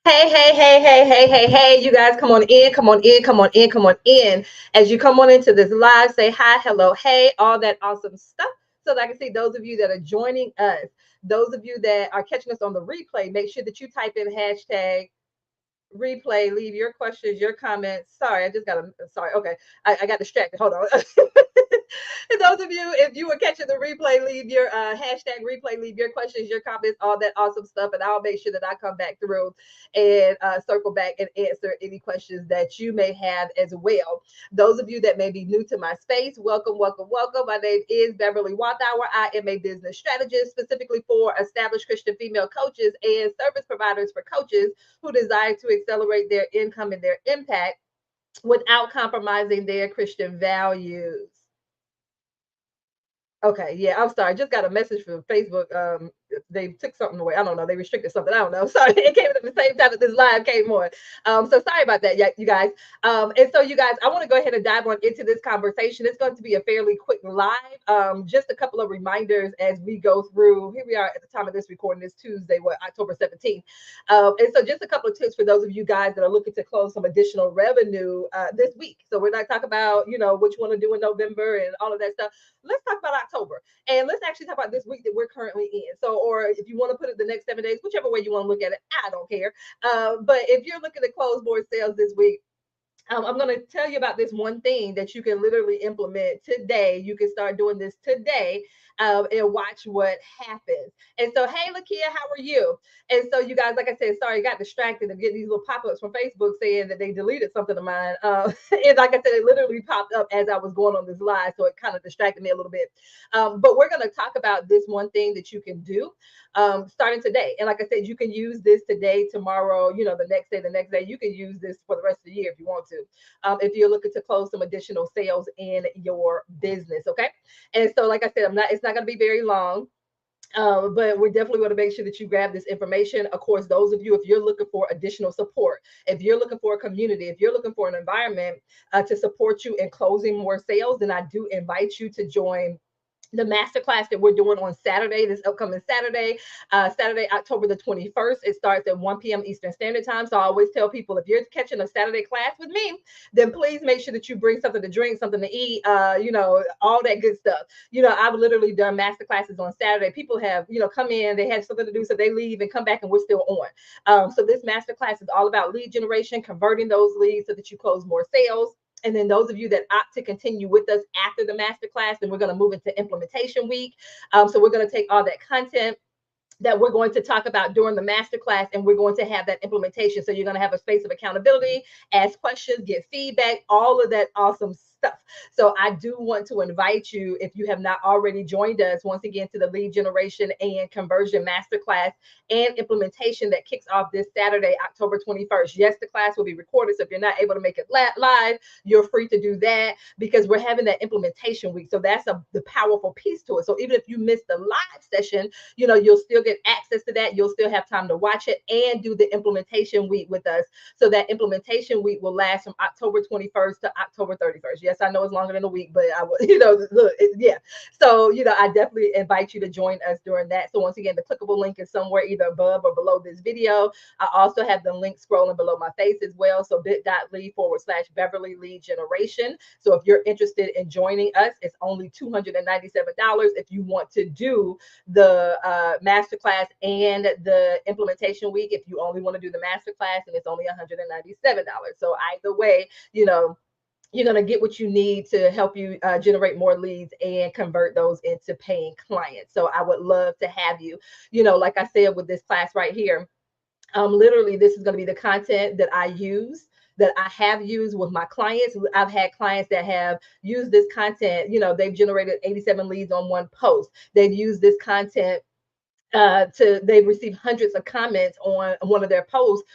Hey, hey, hey, hey, hey, hey, hey, you guys come on in, come on in, come on in, come on in. As you come on into this live, say hi, hello, hey, all that awesome stuff. So that I can see those of you that are joining us, those of you that are catching us on the replay, make sure that you type in hashtag replay, leave your questions, your comments. Sorry, I just got a sorry. Okay, I got distracted. Hold on. And those of you, if you were catching the replay, leave your hashtag replay, leave your questions, your comments, all that awesome stuff, and I'll make sure that I come back through and circle back and answer any questions that you may have as well. Those of you that may be new to my space, welcome, welcome, welcome. My name is Beverly Walthour. I am a business strategist specifically for established Christian female coaches and service providers for coaches who desire to accelerate their income and their impact without compromising their Christian values. Okay, yeah, I'm sorry. I just got a message from Facebook. They took something away. I don't know. They restricted something. I don't know. Sorry, it came at the same time that this live came on. So sorry about that, yeah, you guys. And so you guys, I want to go ahead and dive on into this conversation. It's going to be a fairly quick live. Just a couple of reminders as we go through. Here we are at the time of this recording. This Tuesday, October 17th. And so just a couple of tips for those of you guys that are looking to close some additional revenue this week. So we're not talking about what you want to do in November and all of that stuff. Let's talk about October. And let's actually talk about this week that we're currently in. So, or if you want to put it the next 7 days, whichever way you want to look at it, I don't care. But if you're looking to close more sales this week, I'm going to tell you about this one thing that you can literally implement today. You can start doing this today and watch what happens. And so, hey, Lakia, how are you? And so, you guys, like I said, sorry, I got distracted and getting these little pop ups from Facebook saying that they deleted something of mine. And like I said, it literally popped up as I was going on this live. So, it kind of distracted me a little bit. But we're going to talk about this one thing that you can do starting today. And like I said, you can use this today, tomorrow, the next day, the next day. You can use this for the rest of the year if you want to, if you're looking to close some additional sales in your business. Okay. And so, like I said, it's not going to be very long. But we're definitely going to make sure that you grab this information. Of course, those of you, if you're looking for additional support, if you're looking for a community, if you're looking for an environment to support you in closing more sales, then I do invite you to join the masterclass that we're doing on Saturday, this upcoming Saturday, Saturday, October the 21st. It starts at 1 p.m. Eastern Standard Time. So I always tell people if you're catching a Saturday class with me, then please make sure that you bring something to drink, something to eat, all that good stuff. I've literally done master classes on Saturday. People have, come in, they had something to do, so they leave and come back and we're still on. So this master class is all about lead generation, converting those leads so that you close more sales. And then those of you that opt to continue with us after the masterclass, then we're going to move into implementation week. So we're going to take all that content that we're going to talk about during the masterclass, and we're going to have that implementation. So you're going to have a space of accountability, ask questions, get feedback, all of that awesome stuff. So I do want to invite you, if you have not already joined us, once again to the lead generation and conversion masterclass and implementation that kicks off this Saturday, October 21st. Yes, the class will be recorded. So if you're not able to make it live, you're free to do that because we're having that implementation week. So that's the powerful piece to it. So even if you miss the live session, you'll still get access to that. You'll still have time to watch it and do the implementation week with us. So that implementation week will last from October 21st to October 31st. Yes, I know it's longer than a week, but I will, look, yeah. So, I definitely invite you to join us during that. So once again, the clickable link is somewhere either above or below this video. I also have the link scrolling below my face as well. So bit.ly/Beverly Lead Generation. So if you're interested in joining us, it's only $297 if you want to do the masterclass and the implementation week. If you only want to do the masterclass, and it's only $197. So either way, you're going to get what you need to help you generate more leads and convert those into paying clients. So I would love to have you, like I said, with this class right here, literally this is going to be the content that I use, that I have used with my clients. I've had clients that have used this content. They've generated 87 leads on one post. They've used this content they've received hundreds of comments on one of their posts,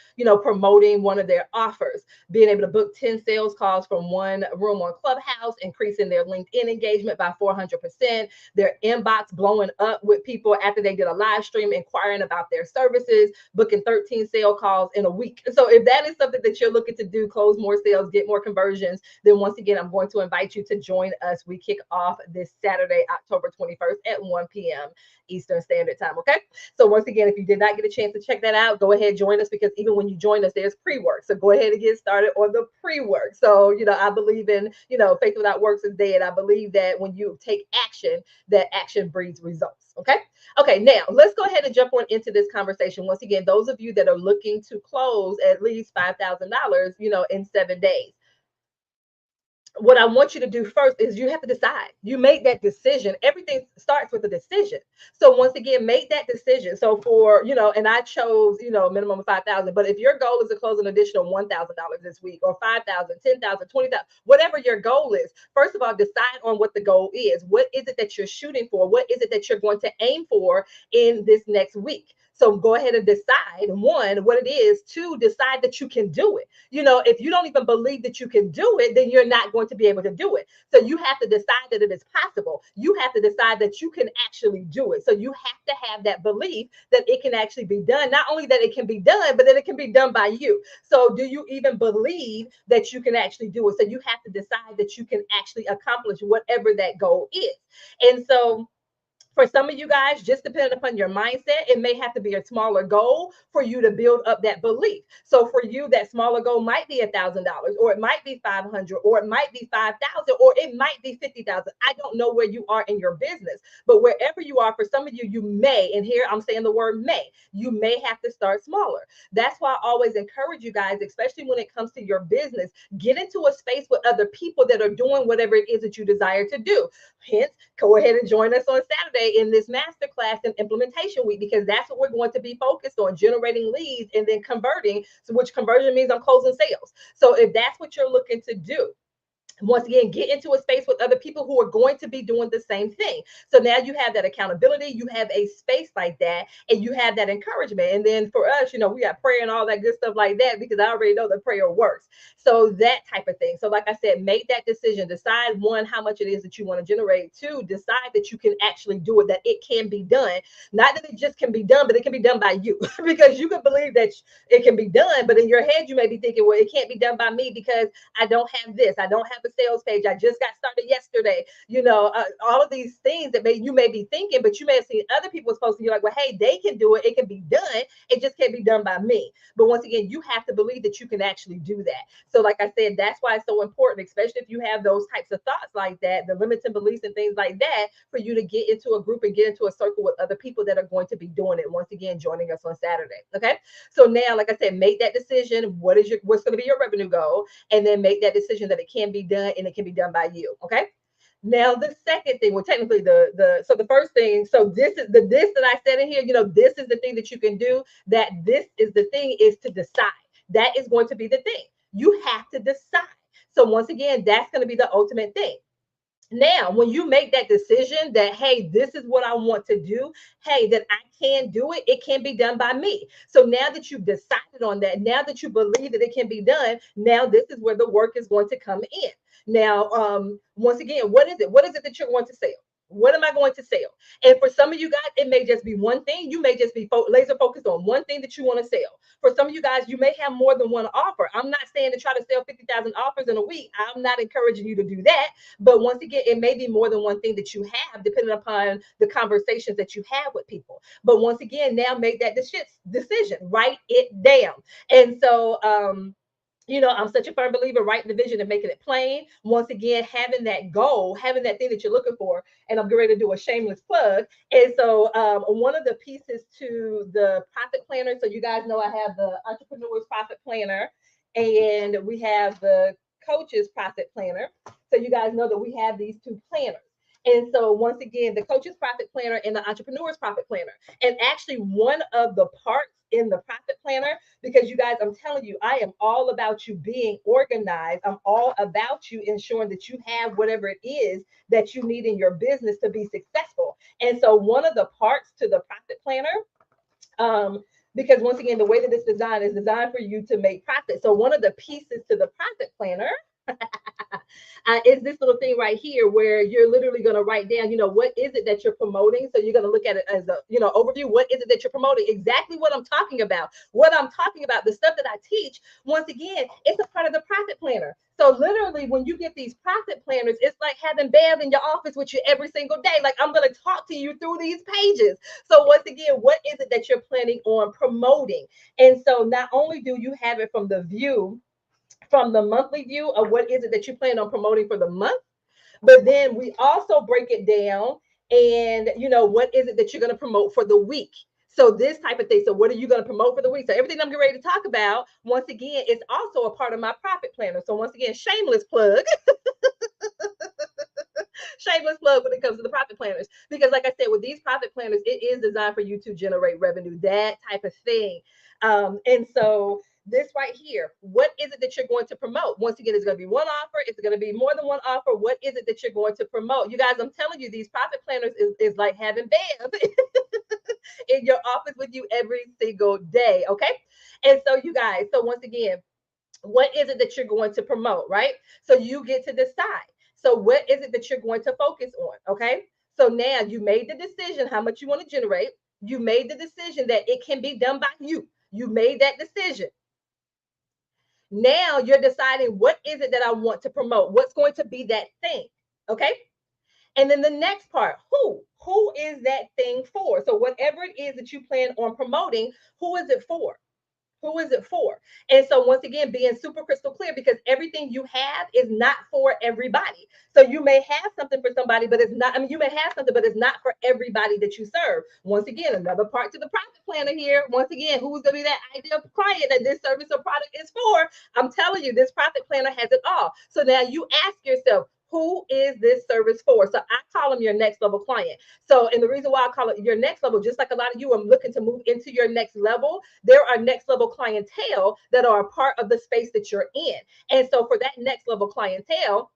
promoting one of their offers, being able to book 10 sales calls from one room on Clubhouse, increasing their LinkedIn engagement by 400%, their inbox blowing up with people after they did a live stream inquiring about their services, booking 13 sale calls in a week. So if that is something that you're looking to do, close more sales, get more conversions, then once again, I'm going to invite you to join us. We kick off this Saturday, October 21st at 1 p.m. Eastern Standard Time. Okay. So once again, if you did not get a chance to check that out, go ahead, join us, because even when you join us, there's pre-work. So go ahead and get started on the pre-work. So, I believe in, faith without works is dead. I believe that when you take action, that action breeds results. Okay. Okay. Now let's go ahead and jump on into this conversation. Once again, those of you that are looking to close at least $5,000, in 7 days, what I want you to do first is you have to decide. You make that decision. Everything starts with a decision. So once again, make that decision. So for, and I chose, minimum of 5,000, but if your goal is to close an additional $1,000 this week, or 5,000, 10,000, 20,000, whatever your goal is, first of all, decide on what the goal is. What is it that you're shooting for? What is it that you're going to aim for in this next week? So go ahead and decide, one, what it is. Two, decide that you can do it. If you don't even believe that you can do it, then you're not going to be able to do it. So you have to decide that it is possible. You have to decide that you can actually do it. So you have to have that belief that it can actually be done. Not only that it can be done, but that it can be done by you. So do you even believe that you can actually do it? So you have to decide that you can actually accomplish whatever that goal is. And so for some of you guys, just depending upon your mindset, it may have to be a smaller goal for you to build up that belief. So for you, that smaller goal might be $1,000, or it might be 500, or it might be 5,000, or it might be 50,000. I don't know where you are in your business, but wherever you are, for some of you, you may, and here I'm saying the word may, you may have to start smaller. That's why I always encourage you guys, especially when it comes to your business, get into a space with other people that are doing whatever it is that you desire to do. Hence, go ahead and join us on Saturday in this masterclass and implementation week, because that's what we're going to be focused on: generating leads and then converting. So which conversion means I'm closing sales. So if that's what you're looking to do, once again, get into a space with other people who are going to be doing the same thing. So now you have that accountability, you have a space like that, and you have that encouragement. And then for us, we got prayer and all that good stuff like that, because I already know that prayer works. So that type of thing. So like I said, make that decision. Decide, one, how much it is that you want to generate. Two, decide that you can actually do it, that it can be done. Not that it just can be done, but it can be done by you. Because you can believe that it can be done, but in your head, you may be thinking, well, it can't be done by me because I don't have this. I don't have a sales page. I just got started yesterday. All of these things that you may be thinking, but you may have seen other people's posts and you're like, well, hey, they can do it. It can be done. It just can't be done by me. But once again, you have to believe that you can actually do that. So like I said, that's why it's so important, especially if you have those types of thoughts like that, the limiting beliefs and things like that, for you to get into a group and get into a circle with other people that are going to be doing it. Once again, joining us on Saturday. Okay. So now, like I said, make that decision. What's going to be your revenue goal? And then make that decision that it can be done and it can be done by you. Okay. Now the second thing, well, technically the first thing, so this is this that I said in here, this is the thing that you can do. That this is the thing, is to decide. That is going to be the thing. You have to decide. So once again, that's going to be the ultimate thing. Now, when you make that decision that, hey, this is what I want to do, hey, that I can do it, it can be done by me. So now that you've decided on that, now that you believe that it can be done, now this is where the work is going to come in. Now, once again, what is it? What is it that you're going to sell? What am I going to sell? And for some of you guys, it may just be one thing. You may just be laser focused on one thing that you want to sell. For some of you guys, you may have more than one offer. I'm not saying to try to sell 50,000 offers in a week. I'm not encouraging you to do that. But once again, it may be more than one thing that you have, depending upon the conversations that you have with people. But once again, now make that decision. Write it down. And so, I'm such a firm believer, writing the vision and making it plain. Once again, having that goal, having that thing that you're looking for. And I'm going to do a shameless plug. And so one of the pieces to the profit planner, so you guys know I have the Entrepreneur's Profit Planner and we have the Coach's Profit Planner. So you guys know that we have these two planners. And so once again, the Coach's Profit Planner and the Entrepreneur's Profit Planner. And actually one of the parts in the Profit Planner, because you guys, I'm telling you, I am all about you being organized. I'm all about you ensuring that you have whatever it is that you need in your business to be successful. And so one of the parts to the Profit Planner, because once again, the way that it's designed is designed for you to make profit. So one of the pieces to the Profit Planner Is this little thing right here where you're literally going to write down, what is it that you're promoting? So you're going to look at it as a, overview. What is it that you're promoting? Exactly what I'm talking about. What I'm talking about, the stuff that I teach, once again, it's a part of the profit planner. So literally, when you get these profit planners, it's like having Bev in your office with you every single day. Like, I'm going to talk to you through these pages. So once again, what is it that you're planning on promoting? And so not only do you have it from the view, from the monthly view of what is it that you plan on promoting for the month, but then we also break it down, and what is it that you're going to promote for the week. So this type of thing. So what are you going to promote for the week? So everything I'm getting ready to talk about, once again, is also a part of my profit planner. So once again, shameless plug, shameless plug when it comes to the profit planners. Because like I said, with these profit planners, it is designed for you to generate revenue, that type of thing. And so this right here, what is it that you're going to promote? Once again, it's going to be one offer. It's going to be more than one offer. What is it that you're going to promote? You guys, I'm telling you, these profit planners is like having Bev in your office with you every single day. Okay. And so you guys, so once again, what is it that you're going to promote, right? So you get to decide. So what is it that you're going to focus on? Okay. So now you made the decision how much you want to generate. You made the decision that it can be done by you. You made that decision. Now you're deciding, what is it that I want to promote? What's going to be that thing? Okay. And then the next part, who is that thing for? So whatever it is that you plan on promoting, who is it for? Who is it for? And so once again, being super crystal clear, because everything you have is not for everybody. So you may have something for somebody, but it's not, I mean, you may have something, but it's not for everybody that you serve. Once again, another part to the profit planner here. Once again, who's going to be that ideal client that this service or product is for? I'm telling you, this profit planner has it all. So now you ask yourself, who is this service for? So I call them your next level client. So, and the reason why I call it your next level, just like a lot of you are looking to move into your next level, there are next level clientele that are a part of the space that you're in. And so for that next level clientele,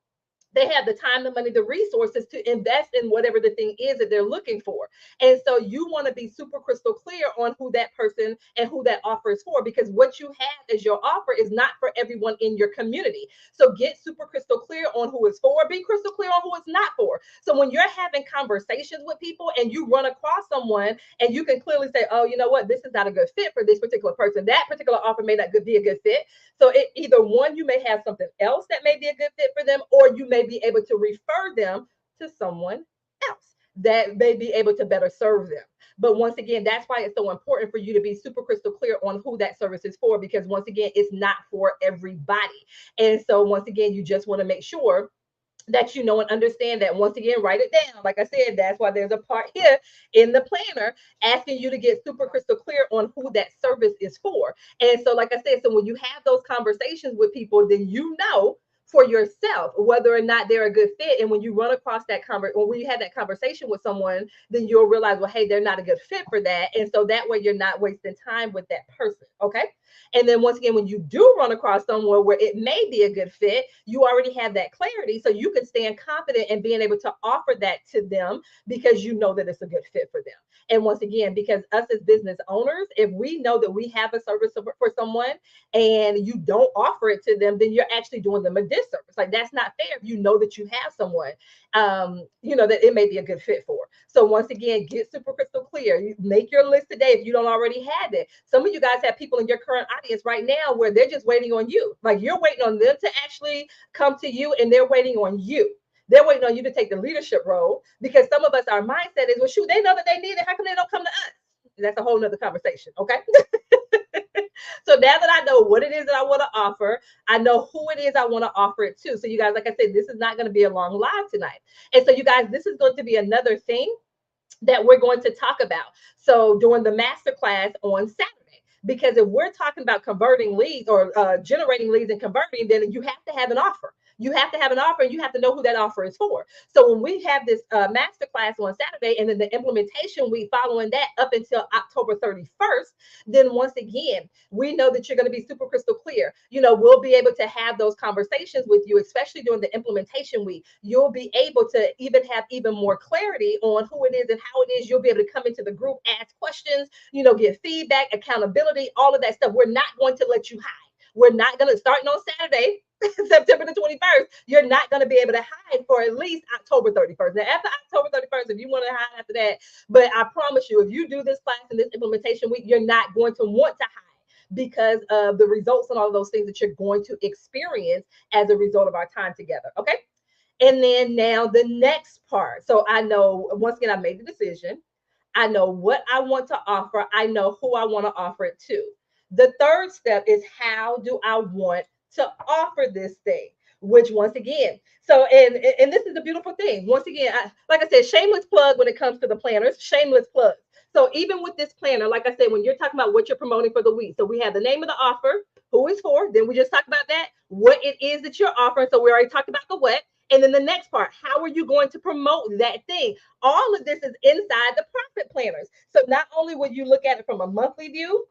they have the time, the money, the resources to invest in whatever the thing is that they're looking for. And so you want to be super crystal clear on who that person and who that offer is for, because what you have as your offer is not for everyone in your community. So get super crystal clear on who it's for, be crystal clear on who it's not for. So when you're having conversations with people and you run across someone and you can clearly say, oh, you know what, this is not a good fit for this particular person. That particular offer may not be a good fit. So it, either one, you may have something else that may be a good fit for them, or you may be able to refer them to someone else that may be able to better serve them. But once again, that's why it's so important for you to be super crystal clear on who that service is for, because once again, it's not for everybody. And so once again, you just want to make sure that you know and understand that. Once again, write it down. Like I said, that's why there's a part here in the planner asking you to get super crystal clear on who that service is for. And so, like I said, so when you have those conversations with people, then you know for yourself whether or not they're a good fit. And when you run across that or when you have that conversation with someone, then you'll realize, well, hey, they're not a good fit for that. And so that way you're not wasting time with that person. Okay. And then once again, when you do run across someone where it may be a good fit, you already have that clarity. So you can stand confident in being able to offer that to them because you know that it's a good fit for them. And once again, because us as business owners, if we know that we have a service for someone and you don't offer it to them, then you're actually doing them a disservice. Like, that's not fair. If you know that you have someone, that it may be a good fit for. So once again, get super crystal clear. You make your list today if you don't already have it. Some of you guys have people in your current audience right now where they're just waiting on you. Like, you're waiting on them to actually come to you, and they're waiting on you. They're waiting on you to take the leadership role, because some of us, our mindset is, well, shoot, they know that they need it. How come they don't come to us? That's a whole nother conversation. Okay. So now that I know what it is that I want to offer, I know who it is I want to offer it to. So you guys, like I said, this is not going to be a long live tonight. And so you guys, this is going to be another thing that we're going to talk about. So during the masterclass on Saturday, because if we're talking about converting leads or generating leads and converting, then you have to have an offer. You have to have an offer, and you have to know who that offer is for. So when we have this masterclass on Saturday, and then the implementation week following that up until October 31st, then once again, we know that you're going to be super crystal clear. We'll be able to have those conversations with you, especially during the implementation week. You'll be able to even have even more clarity on who it is and how it is. You'll be able to come into the group, ask questions, give feedback, accountability, all of that stuff. We're not going to let you hide. We're not going to start on Saturday, September the 21st. You're not going to be able to hide for at least October 31st. Now, after October 31st, if you want to hide after that, but I promise you, if you do this class in this implementation week, you're not going to want to hide because of the results and all of those things that you're going to experience as a result of our time together. Okay. And then now the next part. So I know, once again, I made the decision. I know what I want to offer. I know who I want to offer it to. The third step is, how do I want to offer this thing? Which, once again, so and this is the beautiful thing. Once again, like I said, shameless plug when it comes to the planners, shameless plug. So even with this planner, like I said, when you're talking about what you're promoting for the week, so we have the name of the offer, who is for, then we just talked about that, what it is that you're offering. So we already talked about the what. And then the next part, how are you going to promote that thing? All of this is inside the profit planners. So not only will you look at it from a monthly view,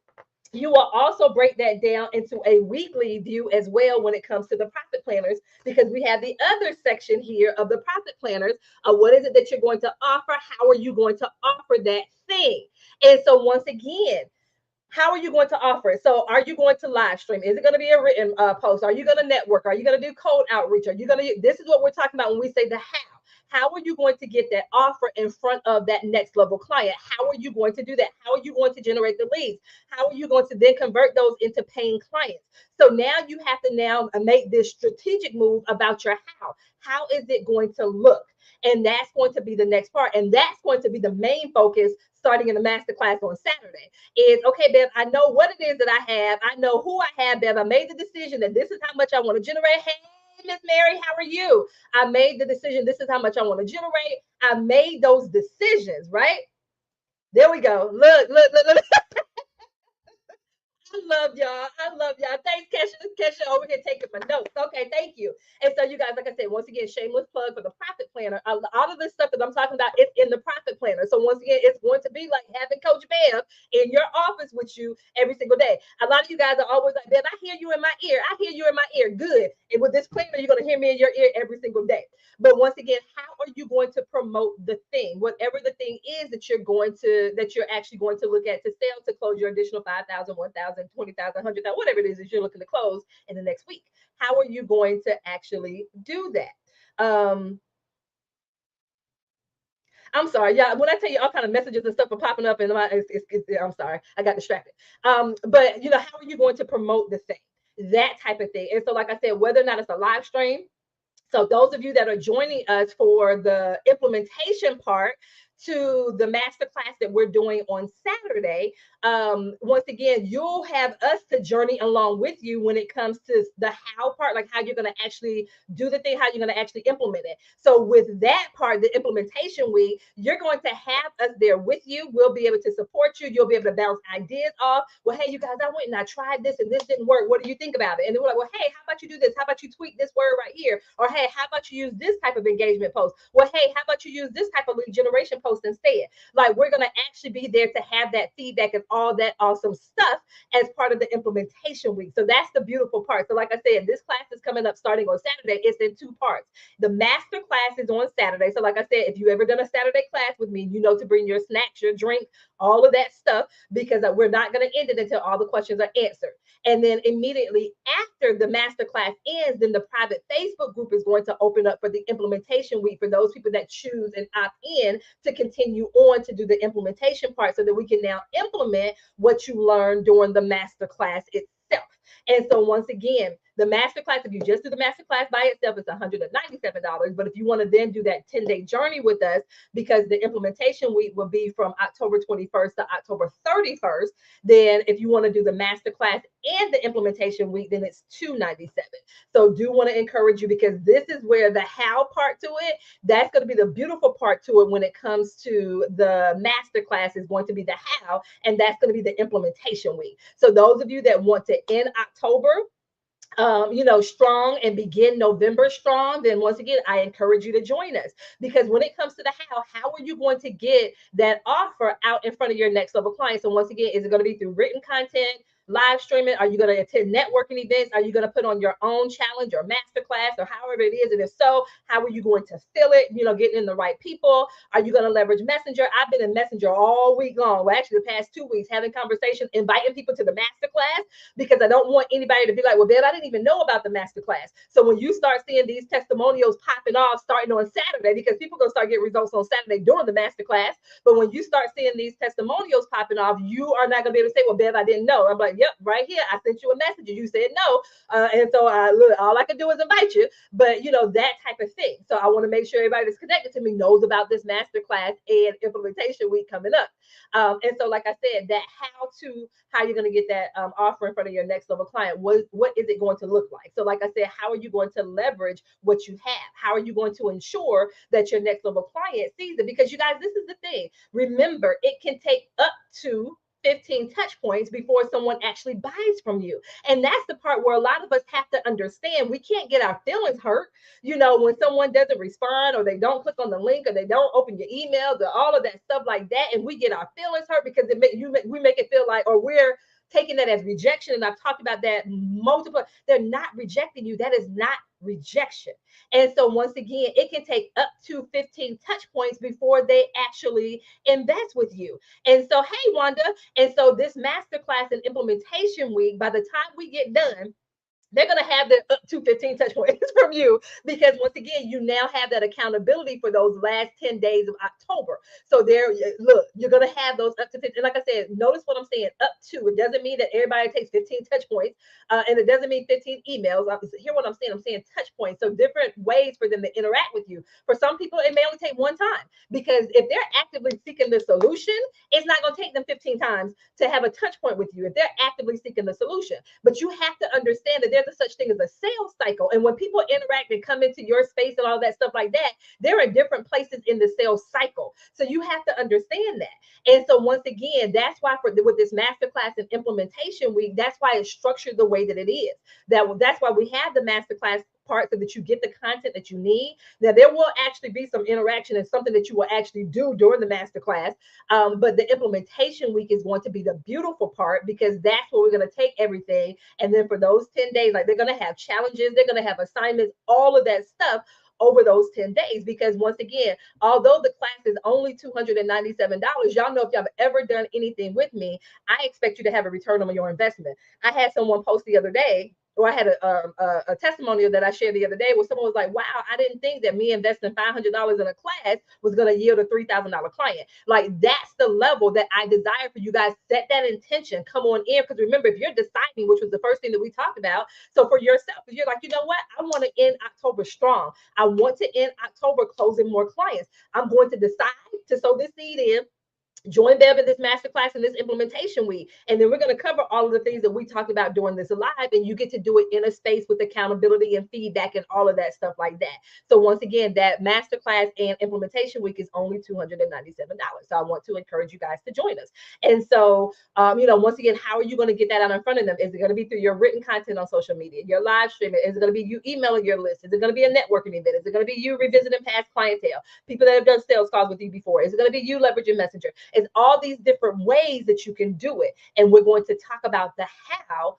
you will also break that down into a weekly view as well when it comes to the profit planners, because we have the other section here of the profit planners of what is it that you're going to offer? How are you going to offer that thing? And so once again, how are you going to offer it? So are you going to live stream? Is it going to be a written post? Are you going to network? Are you going to do cold outreach? Are you going to, this is what we're talking about when we say the how. How are you going to get that offer in front of that next level client? How are you going to do that? How are you going to generate the leads? How are you going to then convert those into paying clients? So now you have to now make this strategic move about your how. How is it going to look? And that's going to be the next part. And that's going to be the main focus starting in the masterclass on Saturday. Is, okay, Bev, I know what it is that I have. I know who I have, Bev. I made the decision that this is how much I want to generate. Hey, Miss Mary, how are you? I made the decision. This is how much I want to generate. I made those decisions, right? There we go. Look. I love y'all. I love y'all. Thanks, Kesha. Kesha over here taking my notes. Okay, thank you. And so, you guys, like I said, once again, shameless plug for the profit planner. All of this stuff that I'm talking about is in the profit planner. So once again, it's going to be like having Coach Bev in your office with you every single day. A lot of you guys are always like, Bev, I hear you in my ear. I hear you in my ear. Good. And with this planner, you're going to hear me in your ear every single day. But once again, how are you going to promote the thing? Whatever the thing is that you're actually going to look at to sell, to close your additional 5,000, 1,000, 20,000, 100,000, whatever it is that you're looking to close in the next week. How are you going to actually do that? I'm sorry, yeah. When I tell you all kind of messages and stuff are popping up, and I'm sorry, I got distracted. But how are you going to promote the thing? That type of thing. And so, like I said, whether or not it's a live stream, so those of you that are joining us for the implementation part to the masterclass that we're doing on Saturday, once again, you'll have us to journey along with you when it comes to the how part, like how you're going to actually do the thing, how you're going to actually implement it. So with that part, the implementation week, you're going to have us there with you. We'll be able to support you. You'll be able to bounce ideas off. Well, hey, you guys, I went and I tried this and this didn't work. What do you think about it? And then we're like, well, hey, how about you do this? How about you tweak this word right here? Or hey, how about you use this type of engagement post? Well, hey, how about you use this type of lead generation post instead? Like, we're going to actually be there to have that feedback and all that awesome stuff as part of the implementation week. So that's the beautiful part. So like I said, this class is coming up starting on Saturday. It's in two parts. The master class is on Saturday. So like I said, if you've ever done a Saturday class with me, you know to bring your snacks, your drink, all of that stuff, because we're not going to end it until all the questions are answered. And then immediately after the master class ends, then the private Facebook group is going to open up for the implementation week for those people that choose and opt in to continue on to do the implementation part, so that we can now implement what you learned during the master class itself. And so once again, the masterclass, if you just do the masterclass by itself, it's $197. But if you want to then do that 10-day journey with us, because the implementation week will be from October 21st to October 31st, then if you want to do the masterclass and the implementation week, then it's $297. So do want to encourage you, because this is where the how part to it, that's going to be the beautiful part to it when it comes to the masterclass, is going to be the how, and that's going to be the implementation week. So those of you that want to end October strong and begin November strong, then once again, I encourage you to join us, because when it comes to the how are you going to get that offer out in front of your next level clients? So once again, is it going to be through written content, live stream it? Are you going to attend networking events? Are you going to put on your own challenge or masterclass or however it is? And if so, how are you going to fill it? Getting in the right people. Are you going to leverage Messenger? I've been in Messenger all week long. Well, actually, the past 2 weeks, having conversations, inviting people to the masterclass, because I don't want anybody to be like, well, babe, I didn't even know about the masterclass. So when you start seeing these testimonials popping off starting on Saturday, because people are going to start getting results on Saturday during the masterclass, but when you start seeing these testimonials popping off, you are not going to be able to say, well, babe, I didn't know. I'm like, yep, right here. I sent you a message and you said no. And so look, all I can do is invite you, but that type of thing. So I want to make sure everybody that's connected to me knows about this masterclass and implementation week coming up. And so, like I said, that how you're going to get that offer in front of your next level client. What is it going to look like? So, like I said, how are you going to leverage what you have? How are you going to ensure that your next level client sees it? Because you guys, this is the thing. Remember, it can take up to 15 touch points before someone actually buys from you. And that's the part where a lot of us have to understand. We can't get our feelings hurt, when someone doesn't respond or they don't click on the link or they don't open your emails or all of that stuff like that. And we get our feelings hurt because we make it feel like, or we're taking that as rejection. And I've talked about that multiple. They're not rejecting you. That is not rejection. And so once again, it can take up to 15 touch points before they actually invest with you. And so, hey, Wanda. And so this masterclass and implementation week, by the time we get done, they're going to have the up to 15 touch points from you, because once again, you now have that accountability for those last 10 days of October. So look, you're going to have those up to 15. And like I said, notice what I'm saying, up to. It doesn't mean that everybody takes 15 touch points, and it doesn't mean 15 emails. Hear what I'm saying? I'm saying touch points. So different ways for them to interact with you. For some people, it may only take one time, because if they're actively seeking the solution, it's not going to take them 15 times to have a touch point with you if they're actively seeking the solution. But you have to understand that there's a such thing as a sales cycle. And when people interact and come into your space and all that stuff like that, they're in different places in the sales cycle. So you have to understand that. And so once again, that's why with this masterclass and implementation week, that's why it's structured the way that it is. That's why we have the masterclass part, so that you get the content that you need. Now, there will actually be some interaction and something that you will actually do during the masterclass. But the implementation week is going to be the beautiful part, because that's where we're going to take everything. And then for those 10 days, like, they're going to have challenges, they're going to have assignments, all of that stuff over those 10 days. Because once again, although the class is only $297, y'all know, if y'all have ever done anything with me, I expect you to have a return on your investment. I had someone post the other day, or I had a testimonial that I shared the other day, where someone was like, wow, I didn't think that me investing $500 in a class was going to yield a $3,000 client. Like, that's the level that I desire for you guys. Set that intention, come on in. Because remember, if you're deciding, which was the first thing that we talked about, so for yourself, if you're like, you know what, I want to end October strong, I want to end October closing more clients, I'm going to decide to sow this seed in. Join Bev in this masterclass and this implementation week. And then we're going to cover all of the things that we talked about during this live, and you get to do it in a space with accountability and feedback and all of that stuff like that. So once again, that masterclass and implementation week is only $297. So I want to encourage you guys to join us. And so, once again, how are you going to get that out in front of them? Is it going to be through your written content on social media, your live streaming? Is it going to be you emailing your list? Is it going to be a networking event? Is it going to be you revisiting past clientele, people that have done sales calls with you before? Is it going to be you leveraging Messenger? It's all these different ways that you can do it. And we're going to talk about the how.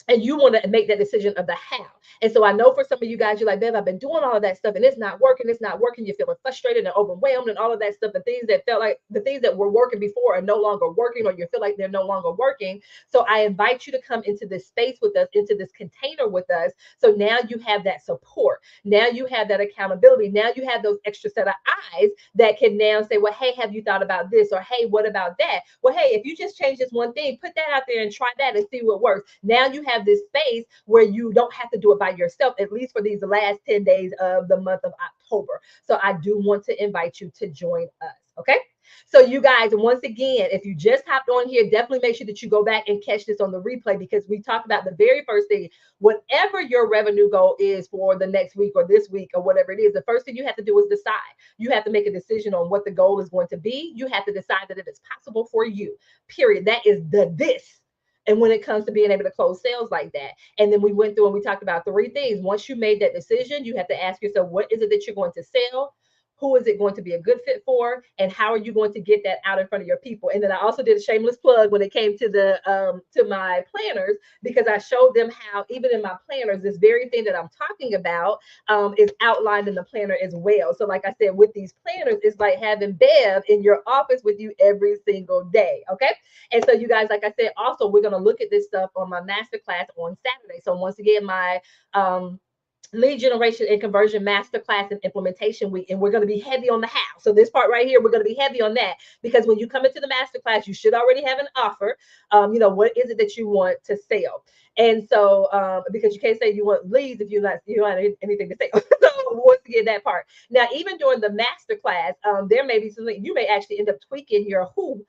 And you want to make that decision of the how. And so I know for some of you guys, you're like, Bev, I've been doing all of that stuff and it's not working. It's not working. You're feeling frustrated and overwhelmed and all of that stuff. The things that were working before are no longer working, or you feel like they're no longer working. So I invite you to come into this space with us, into this container with us. So now you have that support. Now you have that accountability. Now you have those extra set of eyes that can now say, well, hey, have you thought about this? Or, hey, what about that? Well, hey, if you just change this one thing, put that out there and try that and see what works. Now you have this space where you don't have to do it by yourself, at least for these last 10 days of the month of October. So I do want to invite you to join us. Okay. So you guys, once again, if you just hopped on here, definitely make sure that you go back and catch this on the replay, because we talked about the very first thing. Whatever your revenue goal is for the next week or this week or whatever it is, the first thing you have to do is decide. You have to make a decision on what the goal is going to be. You have to decide that it is possible for you, period. That is the this. And when it comes to being able to close sales like that. And then we went through and we talked about 3 things. Once you made that decision, you have to ask yourself, what is it that you're going to sell? who is it going to be a good fit for, and how are you going to get that out in front of your people. And then I also did a shameless plug when it came to the to my planners, because I showed them how even in my planners, this very thing that I'm talking about is outlined in the planner as well. So like I said, with these planners, it's like having Bev in your office with you every single day. Okay. And so you guys, like I said, also we're going to look at this stuff on my masterclass on Saturday. So once again, my lead generation and conversion masterclass and implementation week, and we're going to be heavy on the how. So this part right here, we're going to be heavy on that, because when you come into the masterclass, you should already have an offer. What is it that you want to sell? And so because you can't say you want leads if you don't have anything to sell. So once again, that part. Now, even during the masterclass, there may be something you may actually end up tweaking your who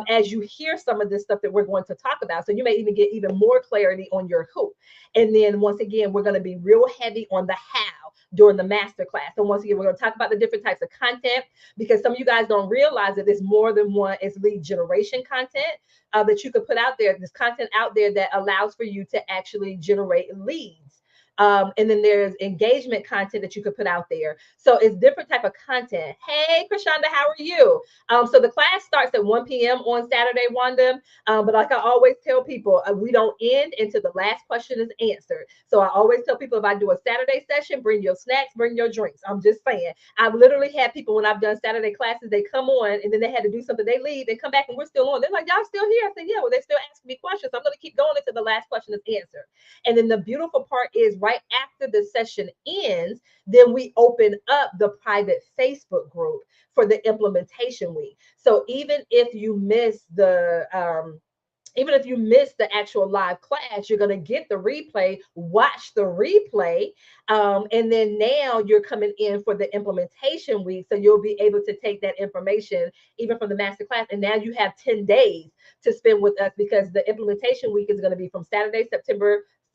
as you hear some of this stuff that we're going to talk about. So you may even get even more clarity on your who. And then once again, we're going to be real heavy on the how during the master class. So once again, we're going to talk about the different types of content, because some of you guys don't realize that there's more than one is lead generation content that you could put out there. There's content out there that allows for you to actually generate leads. And then there's engagement content that you could put out there. So it's different type of content. Hey, Krishanda, how are you? So the class starts at 1 p.m. on Saturday, Wanda. But like I always tell people, we don't end until the last question is answered. So I always tell people, if I do a Saturday session, bring your snacks, bring your drinks. I'm just saying. I've literally had people, when I've done Saturday classes, they come on and then they had to do something, they leave and come back and we're still on. They're like, y'all still here? I said, yeah, well, they're still asking me questions. So I'm going to keep going until the last question is answered. And then the beautiful part is, right after the session ends, then we open up the private Facebook group for the implementation week. So even if you miss the actual live class, you're going to get the replay, watch the replay. And then now you're coming in for the implementation week. So you'll be able to take that information even from the master class. And now you have 10 days to spend with us, because the implementation week is going to be from Saturday,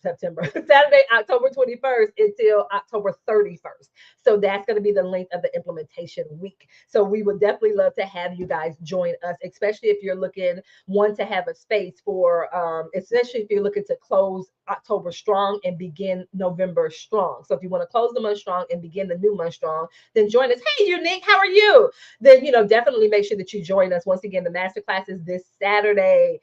Saturday, October 21st until October 31st. So that's going to be the length of the implementation week. So we would definitely love to have you guys join us, especially if you're looking to have a space for, especially if you're looking to close October strong and begin November strong. So if you want to close the month strong and begin the new month strong, then join us. Hey, Unique, how are you? Then, definitely make sure that you join us. Once again, the masterclass is this Saturday,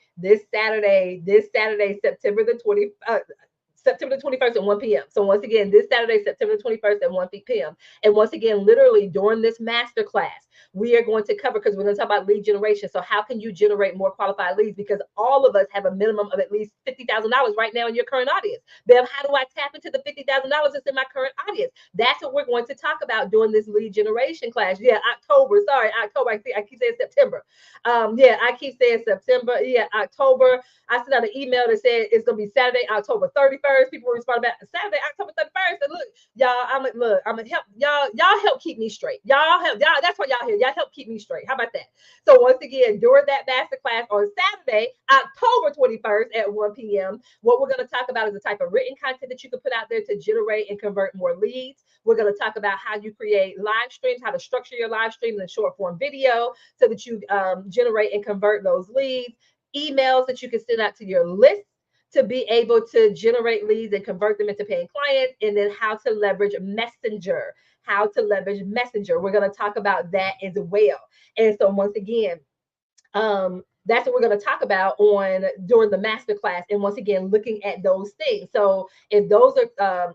September the 21st at 1 p.m. So once again, this Saturday, September 21st at 1 p.m. And once again, literally during this masterclass, we are going to cover, because we're going to talk about lead generation. So how can you generate more qualified leads? Because all of us have a minimum of at least $50,000 right now in your current audience. Bev, how do I tap into the $50,000 that's in my current audience? That's what we're going to talk about during this lead generation class. Yeah, October. I keep saying September. I keep saying September. Yeah, October. I sent out an email that said it's going to be Saturday, October 31st. People responded back, Saturday, October 31st. And look, y'all, I'm gonna help y'all help keep me straight. That's why y'all here. Y'all help keep me straight. How about that? So once again, during that masterclass on Saturday, October 21st at 1 p.m., what we're going to talk about is the type of written content that you can put out there to generate and convert more leads. We're going to talk about how you create live streams, how to structure your live streams in short form video so that you generate and convert those leads, emails that you can send out to your list to be able to generate leads and convert them into paying clients, and then how to leverage Messenger. We're going to talk about that as well. And so once again, that's what we're going to talk about during the masterclass. And once again, looking at those things. So if those are,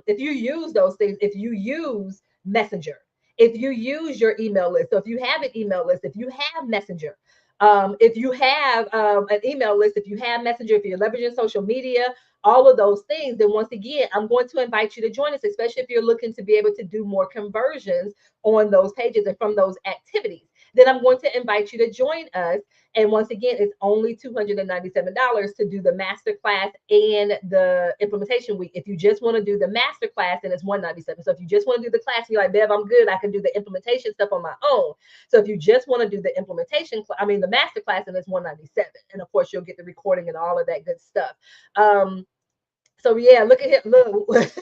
if you use those things, if you use Messenger, if you use your email list, so if you have an email list, if you have Messenger, if you have an email list, if you have Messenger, if you're leveraging social media, all of those things, then once again, I'm going to invite you to join us, especially if you're looking to be able to do more conversions on those pages and from those activities. Then I'm going to invite you to join us. And once again, it's only $297 to do the masterclass and the implementation week. If you just want to do the masterclass, then it's $197. So if you just want to do the class, you're like, Bev, I'm good. I can do the implementation stuff on my own. So if you just want to do the the masterclass, then it's $197. And of course, you'll get the recording and all of that good stuff. So yeah, look at him. Look.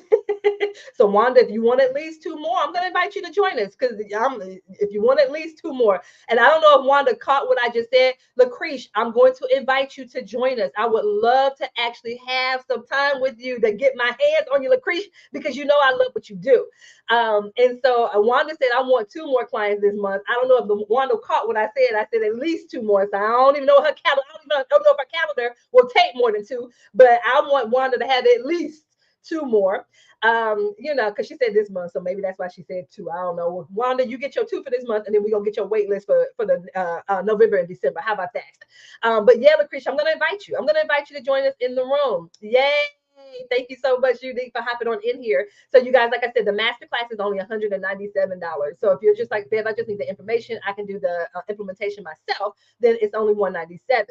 So Wanda, if you want at least two more, I'm gonna invite you to join us because if you want at least two more, and I don't know if Wanda caught what I just said, Lucretia, I'm going to invite you to join us. I would love to actually have some time with you to get my hands on you, Lucretia, because you know I love what you do. And so Wanda said I want two more clients this month. I don't know if the Wanda caught what I said. I said at least two more. So I don't even know her calendar. I don't know if her calendar will take more than two, but I want Wanda to have at least two more. Because she said this month, so maybe that's why she said two. I don't know. Wanda, you get your two for this month, and then we're gonna get your wait list for the November and December. How about that? But yeah, Lucretia, I'm gonna invite you. I'm gonna invite you to join us in the room. Yay! Thank you so much, Unique, for hopping on in here. So, you guys, like I said, the masterclass is only $197. So, if you're just like, Bev, I just need the information, I can do the implementation myself, then it's only $197.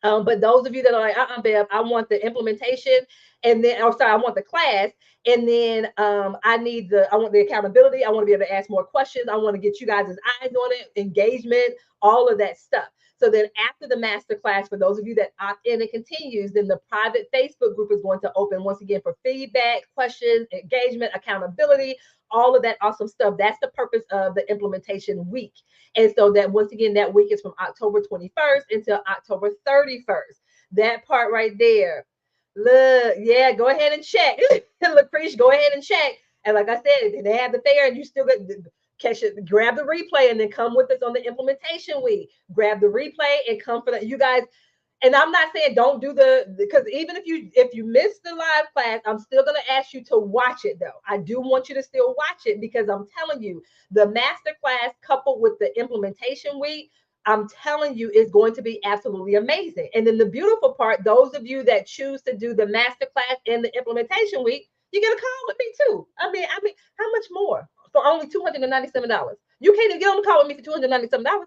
But those of you that are like, Bev, I want the implementation, and then, oh, sorry, I want the class, and then I want the accountability. I want to be able to ask more questions. I want to get you guys' eyes on it, engagement, all of that stuff. So then after the master class, for those of you that opt in and continues, then the private Facebook group is going to open once again for feedback, questions, engagement, accountability, all of that awesome stuff. That's the purpose of the implementation week. And so that once again, that week is from October 21st until October 31st. That part right there. Look, yeah, go ahead and check. Lucretia, go ahead and check. And like I said, they have the fair and you still got catch it, grab the replay and then come with us on the implementation week. Grab the replay and come for that. You guys, and I'm not saying don't do because even if you miss the live class, I'm still going to ask you to watch it though. I do want you to still watch it because I'm telling you, the master class coupled with the implementation week, I'm telling you, is going to be absolutely amazing. And then the beautiful part, those of you that choose to do the master class and the implementation week, you get a call with me too. I mean, how much more for only $297? You can't even get on the call with me for $297.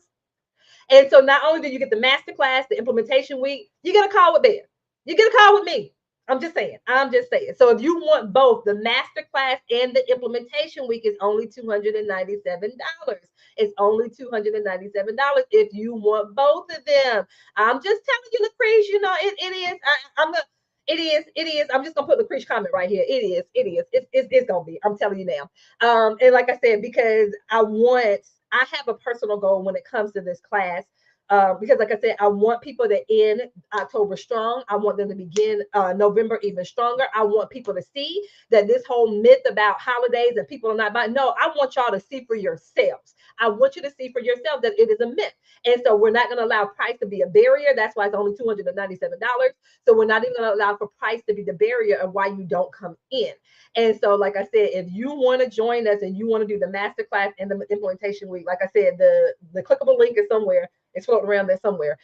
And so not only do you get the master class, the implementation week, you get a call with Bev. You get a call with me. I'm just saying. I'm just saying. So if you want both the master class and the implementation week is only $297. It's only $297 if you want both of them. I'm just telling you, Lucretia, it is. It is. I'm just gonna put Lucretia comment right here. It is. It's gonna be. I'm telling you now. And like I said, because I have a personal goal when it comes to this class. Because like I said, I want people to end October strong. I want them to begin November even stronger. I want people to see that this whole myth about holidays and people are not buying. No, I want y'all to see for yourselves. I want you to see for yourself that it is a myth. And so we're not going to allow price to be a barrier. That's why it's only $297. So we're not even going to allow for price to be the barrier of why you don't come in. And so, like I said, if you want to join us and you want to do the masterclass and the implementation week, like I said, the clickable link is somewhere. It's floating around there somewhere.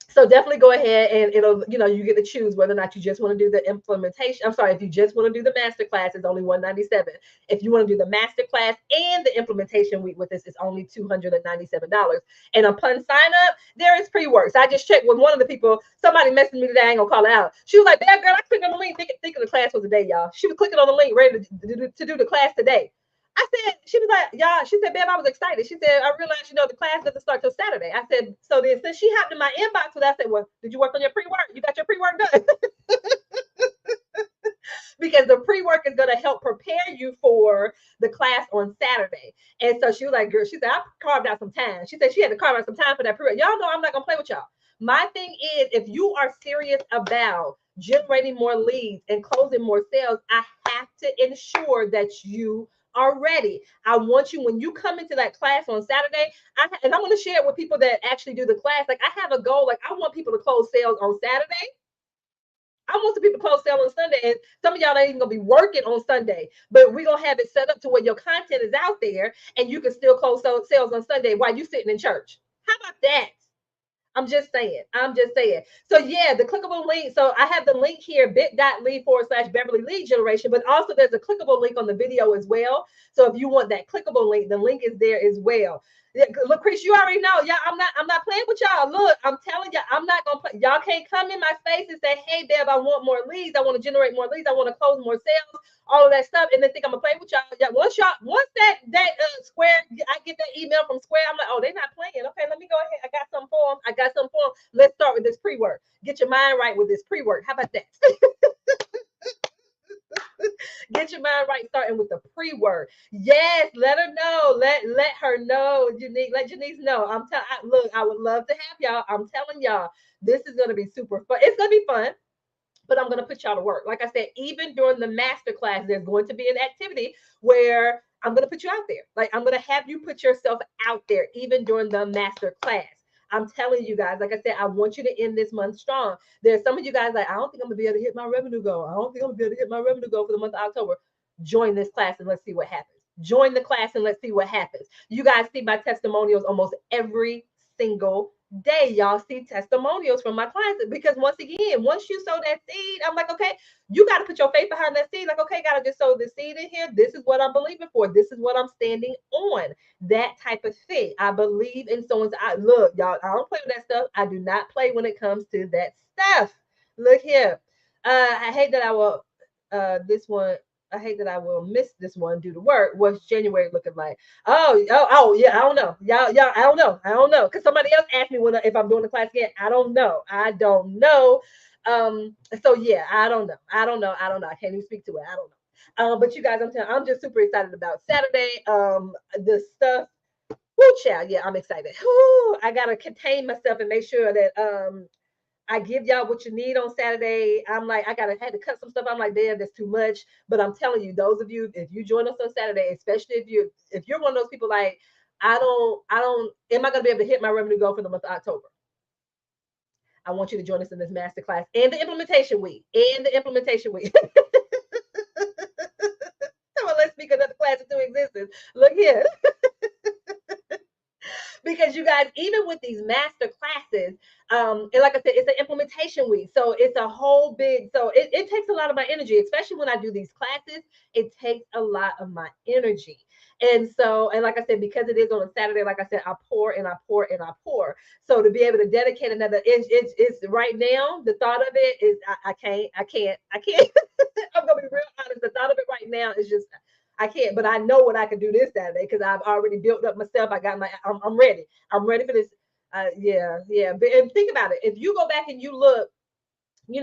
So definitely go ahead and you get to choose whether or not you just want to do the implementation. I'm sorry, if you just want to do the master class, it's only $197. If you want to do the master class and the implementation week with us, it's only $297. And upon sign up, there is pre-work. So I just checked with one of the people. Somebody messaged me today. I ain't gonna call it out. She was like, "Bad girl, I clicked on the link thinking the class was today, y'all." She was clicking on the link ready to do the class today. I said, she was like, y'all, she said, Bev, I was excited. She said, I realized, the class doesn't start till Saturday. I said, so then since she hopped in my inbox with that, I said, well, did you work on your pre-work? You got your pre-work done? Because the pre-work is going to help prepare you for the class on Saturday. And so she was like, girl, she said, I carved out some time. She said she had to carve out some time for that pre-work. Y'all know I'm not going to play with y'all. My thing is, if you are serious about generating more leads and closing more sales, I have to ensure that you are ready. I want you, when you come into that class on Saturday, and I'm going to share it with people that actually do the class. Like, I have a goal. Like, I want people to close sales on Saturday. I want some people to close sales on Sunday. And some of y'all ain't even going to be working on Sunday, but we're going to have it set up to where your content is out there and you can still close sales on Sunday while you sitting in church. How about that? I'm just saying. So yeah, the clickable link. So I have the link here, bit.ly/Beverly lead generation, but also there's a clickable link on the video as well. So if you want that clickable link, the link is there as well. Yeah, Lucretia, you already know. Yeah, I'm not playing with y'all. Look, I'm telling you, I'm not gonna play. Y'all can't come in my space and say, hey, Bev, I want more leads. I want to generate more leads. I want to close more sales, all of that stuff, and then think I'm gonna play with y'all. Yeah, once that Square, I get that email from Square, I'm like, oh, they're not playing. Okay, let me go ahead. I got something for them. Let's start with this pre-work. Get your mind right with this pre-work. How about that? Get your mind right, starting with the pre-work. Yes, let her know. Let her know. Janice, let Janice know. Look, I would love to have y'all. I'm telling y'all, this is gonna be super fun. It's gonna be fun, but I'm going to put y'all to work. Like I said, even during the master class, there's going to be an activity where I'm going to put you out there. Like I'm going to have you put yourself out there, even during the master class. I'm telling you guys, like I said, I want you to end this month strong. There's some of you guys like, I don't think I'm gonna be able to hit my revenue goal. I don't think I'm gonna be able to hit my revenue goal for the month of October. Join this class and let's see what happens. Join the class and let's see what happens. You guys see my testimonials almost every single day. Y'all see testimonials from my clients because once again, once you sow that seed, I'm like, okay, you got to put your faith behind that seed. Like, okay, gotta just sow the seed in here. This is what I'm believing for. This is what I'm standing on. That type of thing. I believe in someone's. Look, y'all. I don't play with that stuff. I do not play when it comes to that stuff. Look here. I hate that I will. This one. I hate that I will miss this one due to work. What's January looking like? Oh, yeah. I don't know. Y'all, I don't know. Because somebody else asked me if I'm doing the class again. I don't know. So yeah, I don't know. I can't even speak to it. I don't know. But you guys, I'm just super excited about Saturday. The stuff. Woo, child. Yeah, I'm excited. Woo, I gotta contain myself and make sure that I give y'all what you need on Saturday. I'm like, had to cut some stuff. I'm like, damn, that's too much. But I'm telling you, those of you, if you join us on Saturday, especially if you're one of those people like, am I gonna be able to hit my revenue goal for the month of October? I want you to join us in this masterclass and the implementation week. So let's speak another class into existence. Look here. Because you guys, even with these master classes, and like I said, it's an implementation week. So it's a whole big, so it takes a lot of my energy, especially when I do these classes, it takes a lot of my energy. And so, and like I said, because it is on a Saturday, like I said, I pour and I pour and I pour. So to be able to dedicate another, it's right now, the thought of it is, I can't. I'm going to be real honest. The thought of it right now is just, I can't, but I know what I can do this Saturday because I've already built up myself. I'm ready. I'm ready for this. Yeah. But and think about it. If you go back and you look, I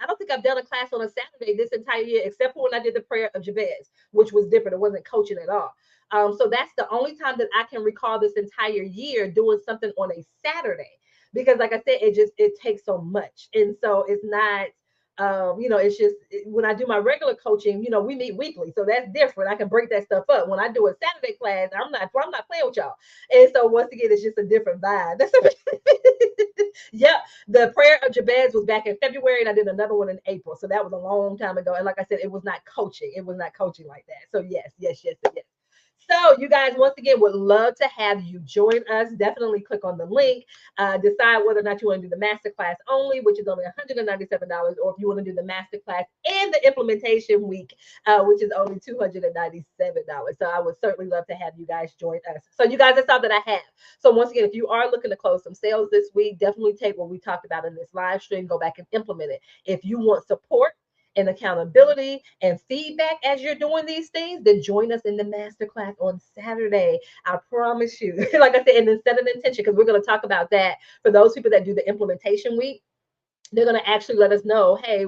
don't think I've done a class on a Saturday this entire year, except for when I did the prayer of Jabez, which was different. It wasn't coaching at all. So that's the only time that I can recall this entire year doing something on a Saturday. Because like I said, it takes so much. And so it's not it's just when I do my regular coaching, we meet weekly, so that's different. I can break that stuff up. When I do a Saturday class, I'm not playing with y'all. And so once again, it's just a different vibe. Yeah, the prayer of Jabez was back in February, and I did another one in April. So that was a long time ago. And like I said, it was not coaching. It was not coaching like that. So yes. So you guys, once again, would love to have you join us. Definitely click on the link. Decide whether or not you want to do the masterclass only, which is only $197, or if you want to do the masterclass and the implementation week, which is only $297. So I would certainly love to have you guys join us. So you guys, that's all that I have. So once again, if you are looking to close some sales this week, definitely take what we talked about in this live stream, go back and implement it. If you want support and accountability and feedback as you're doing these things, then join us in the masterclass on Saturday. I promise you. Like I said, and then set an intention, because we're going to talk about that for those people that do the implementation week. They're going to actually let us know, hey,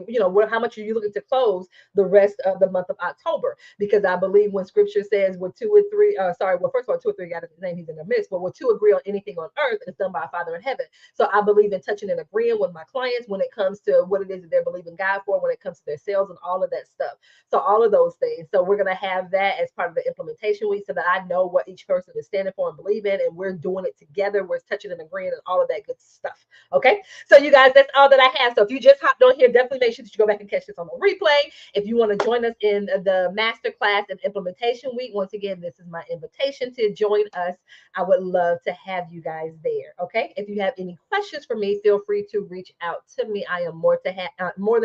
how much are you looking to close the rest of the month of October? Because I believe when scripture says, well, first of all, two or three got his name, he's in the midst, but when two agree on anything on earth, it's done by our Father in heaven. So I believe in touching and agreeing with my clients when it comes to what it is that they're believing God for, when it comes to their sales and all of that stuff. So all of those things. So we're going to have that as part of the implementation week so that I know what each person is standing for and believe in, and we're doing it together. We're touching and agreeing and all of that good stuff. Okay. So you guys, that's all that I have. So if you just hopped on here, definitely make sure that you go back and catch this on the replay. If you want to join us in the masterclass and implementation week, once again, this is my invitation to join us. I would love to have you guys there. Okay. If you have any questions for me, feel free to reach out to me. I am more than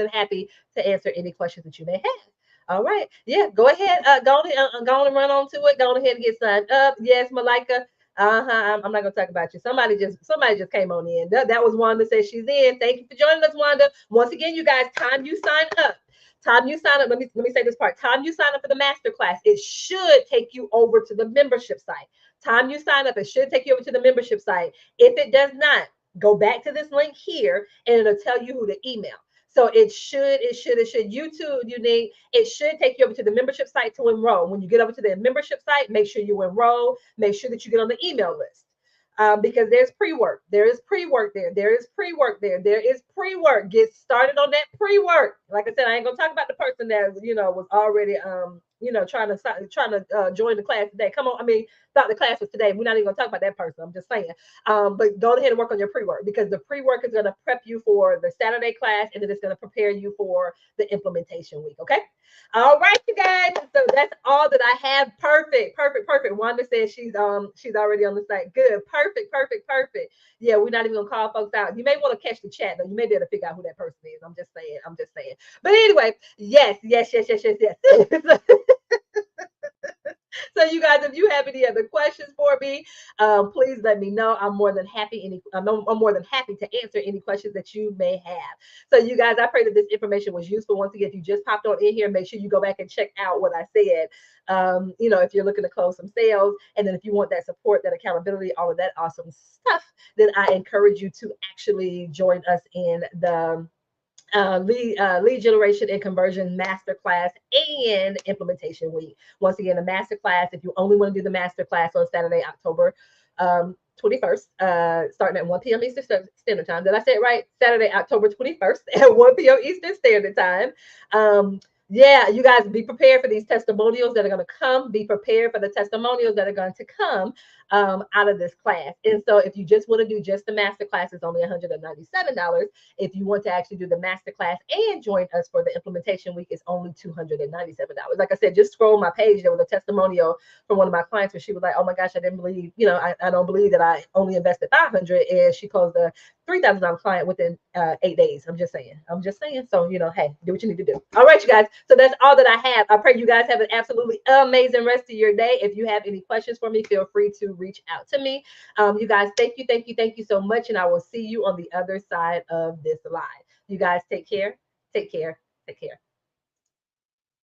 happy to answer any questions that you may have. All right. Yeah, go ahead. Go on and run on to it. Go on ahead and get signed up. Yes, Malika. I'm not gonna talk about you. Somebody just came on in. That was Wanda says she's in. Thank you for joining us, Wanda. Once again, you guys, time you sign up. Let me say this part. Time you sign up for the masterclass, it should take you over to the membership site. Time you sign up, it should take you over to the membership site. If it does not, go back to this link here and it'll tell you who to email. So it should YouTube, it should take you over to the membership site to enroll. When you get over to the membership site, make sure you enroll, make sure that you get on the email list. Because there's pre-work. There is pre-work there. There is pre-work there. There is pre-work. Get started on that pre-work. Like I said, I ain't gonna talk about the person that was already trying to join the class today. Come on, I mean, thought the class was today. We're not even gonna talk about that person. I'm just saying. But go ahead and work on your pre-work, because the pre-work is gonna prep you for the Saturday class, and then it's gonna prepare you for the implementation week. Okay. All right, you guys. So that's all that I have. Perfect, perfect, perfect. Wanda says she's already on the site. Good, perfect, perfect, perfect. Yeah, we're not even gonna call folks out. You may want to catch the chat though. You may be able to figure out who that person is. I'm just saying. I'm just saying. But anyway, yes, yes, yes, yes, yes, yes. So you guys, if you have any other questions for me, please let me know. I'm more than happy to answer any questions that you may have. So you guys, I pray that this information was useful. Once again, if you just popped on in here, make sure you go back and check out what I said. If you're looking to close some sales, and then if you want that support, that accountability, all of that awesome stuff, then I encourage you to actually join us in the lead generation and conversion masterclass and implementation week. Once again, the masterclass, if you only want to do the masterclass on Saturday, October 21st, starting at 1 p.m. Eastern Standard Time. Did I say it right? Saturday, October 21st at 1 p.m. Eastern Standard Time. Yeah, you guys be prepared for these testimonials that are going to come. Be prepared for the testimonials that are going to come out of this class. And so if you just want to do just the master class, it's only $197. If you want to actually do the master class and join us for the implementation week, it's only $297. Like I said, just scroll my page. There was a testimonial from one of my clients where she was like, oh my gosh, I didn't believe, I don't believe that I only invested $500, and she closed a $3,000 client within 8 days. I'm just saying. So, hey, do what you need to do. All right, you guys. So that's all that I have. I pray you guys have an absolutely amazing rest of your day. If you have any questions for me, feel free to reach out to me. You guys, thank you so much. And I will see you on the other side of this live. You guys take care. Take care. Take care.